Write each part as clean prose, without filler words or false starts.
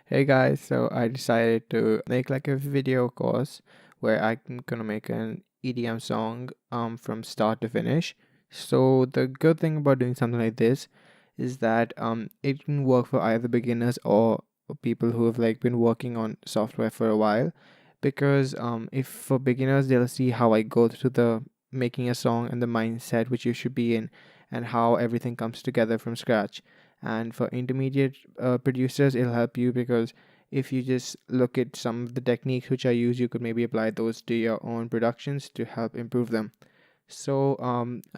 Hey guys, so I decided to make like a video course where I'm gonna make an EDM song from start to finish. So the good thing about doing something like this is that it can work for either beginners or people who have like been working on software for a while, because if for beginners they'll see how I go through the making a song and the mindset which you should be in and how everything comes together from scratch. And for intermediate producers, it'll help you because if you just look at some of the techniques which I use, you could maybe apply those to your own productions to help improve them. So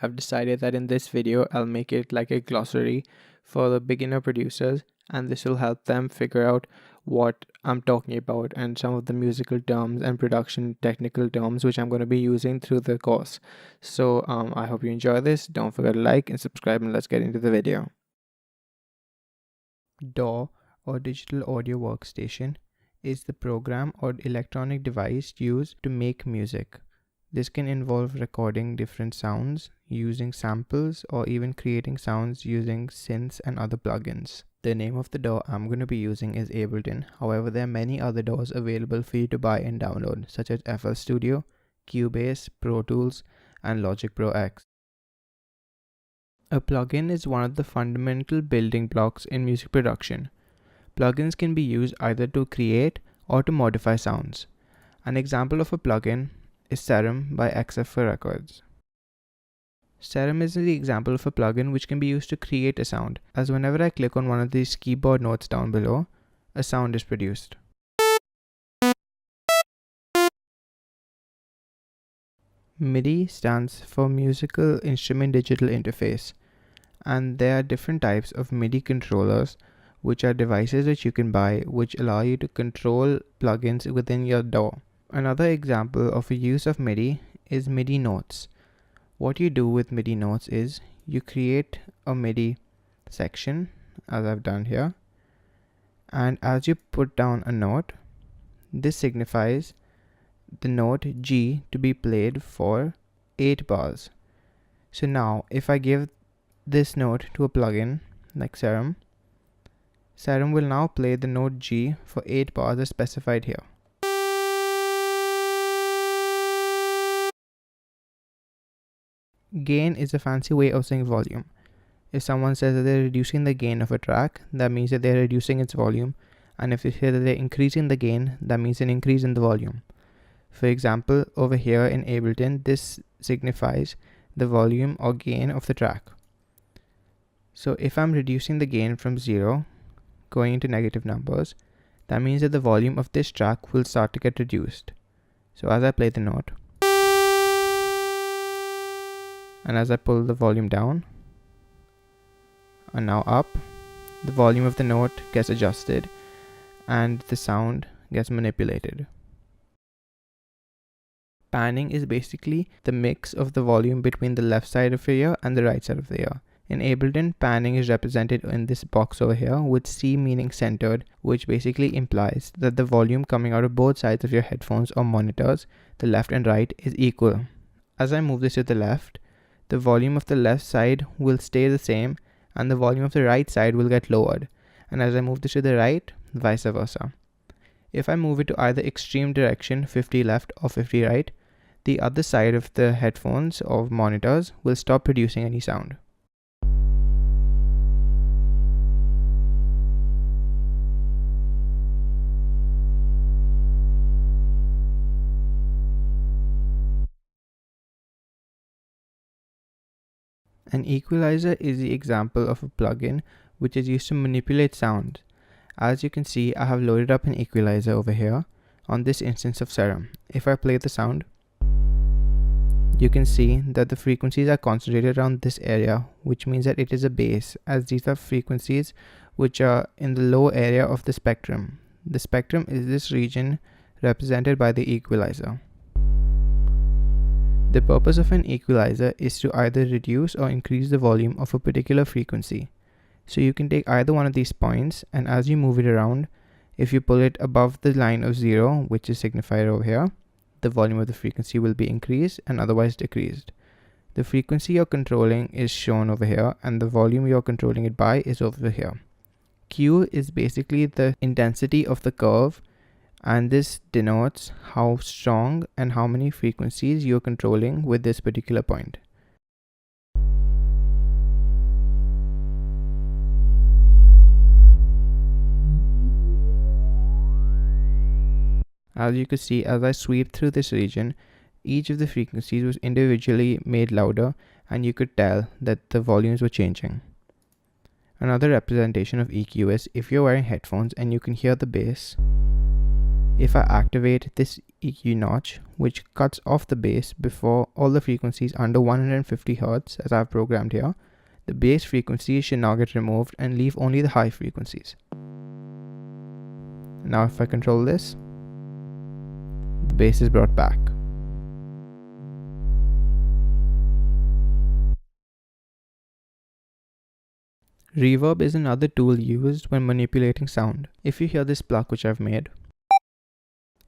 I've decided that in this video I'll make it like a glossary for the beginner producers, and this will help them figure out what I'm talking about and some of the musical terms and production technical terms which I'm going to be using through the course. So I hope you enjoy this. Don't forget to like and subscribe, and let's get into the video. DAW, or Digital Audio Workstation, is the program or electronic device used to make music. This can involve recording different sounds, using samples, or even creating sounds using synths and other plugins. The name of the DAW I'm going to be using is Ableton. However, there are many other DAWs available for you to buy and download, such as FL Studio, Cubase, Pro Tools, and Logic Pro X. A plugin is one of the fundamental building blocks in music production. Plugins can be used either to create or to modify sounds. An example of a plugin is Serum by XF Records. Serum is the example of a plugin which can be used to create a sound, as whenever I click on one of these keyboard notes down below, a sound is produced. MIDI stands for Musical Instrument Digital Interface, and there are different types of MIDI controllers, which are devices which you can buy which allow you to control plugins within your DAW. Another example of a use of MIDI is MIDI notes. What you do with MIDI notes is you create a MIDI section, as I've done here, and as you put down a note, this signifies the note G to be played for 8 bars. So now if I give this note to a plugin like Serum will now play the note G for 8 bars as specified here. Gain is a fancy way of saying volume. If someone says that they're reducing the gain of a track, that means that they're reducing its volume, and if they say that they're increasing the gain, that means an increase in the volume. For example, over here in Ableton, this signifies the volume or gain of the track. So if I'm reducing the gain from 0, going into negative numbers, that means that the volume of this track will start to get reduced. So as I play the note, and as I pull the volume down, and now up, the volume of the note gets adjusted, and the sound gets manipulated. Panning is basically the mix of the volume between the left side of your ear and the right side of the ear. In Ableton, panning is represented in this box over here with C meaning centered, which basically implies that the volume coming out of both sides of your headphones or monitors, the left and right, is equal. As I move this to the left, the volume of the left side will stay the same and the volume of the right side will get lowered. And as I move this to the right, vice versa. If I move it to either extreme direction, 50 left or 50 right, the other side of the headphones or monitors will stop producing any sound. An equalizer is the example of a plugin which is used to manipulate sound. As you can see, I have loaded up an equalizer over here on this instance of Serum. If I play the sound, you can see that the frequencies are concentrated around this area, which means that it is a bass, as these are frequencies which are in the low area of the spectrum. The spectrum is this region represented by the equalizer. The purpose of an equalizer is to either reduce or increase the volume of a particular frequency. So you can take either one of these points, and as you move it around, if you pull it above the line of 0, which is signified over here, the volume of the frequency will be increased and otherwise decreased. The frequency you're controlling is shown over here, and the volume you're controlling it by is over here. Q is basically the intensity of the curve, and this denotes how strong and how many frequencies you're controlling with this particular point. As you can see, as I sweep through this region, each of the frequencies was individually made louder, and you could tell that the volumes were changing. Another representation of EQ is if you're wearing headphones and you can hear the bass. If I activate this EQ notch, which cuts off the bass before all the frequencies under 150 Hz as I've programmed here, the bass frequencies should now get removed and leave only the high frequencies. Now if I control this, the bass is brought back. Reverb is another tool used when manipulating sound. If you hear this pluck which I've made,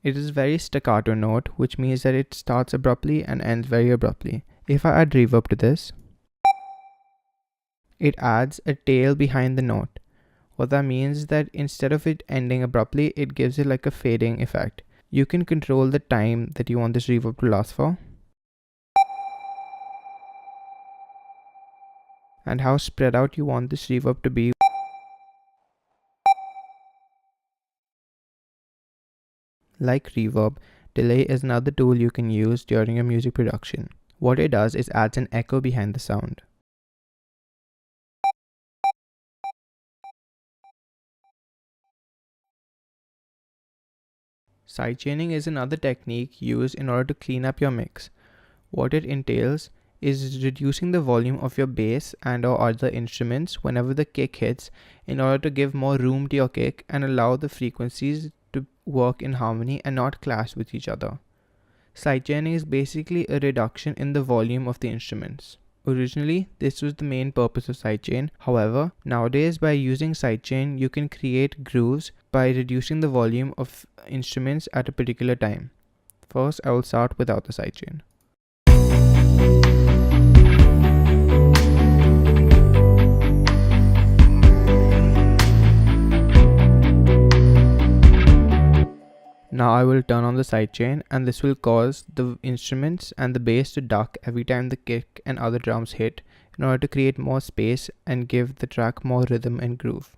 it is a very staccato note, which means that it starts abruptly and ends very abruptly. If I add reverb to this, it adds a tail behind the note. What that means is that instead of it ending abruptly, it gives it like a fading effect. You can control the time that you want this reverb to last for, and how spread out you want this reverb to be. Like reverb, delay is another tool you can use during your music production. What it does is adds an echo behind the sound. Sidechaining is another technique used in order to clean up your mix. What it entails is reducing the volume of your bass and or other instruments whenever the kick hits, in order to give more room to your kick and allow the frequencies to work in harmony and not clash with each other. Sidechaining is basically a reduction in the volume of the instruments. Originally, this was the main purpose of sidechain. However, nowadays by using sidechain, you can create grooves by reducing the volume of instruments at a particular time. First, I will start without the sidechain. Now I will turn on the sidechain, and this will cause the instruments and the bass to duck every time the kick and other drums hit, in order to create more space and give the track more rhythm and groove.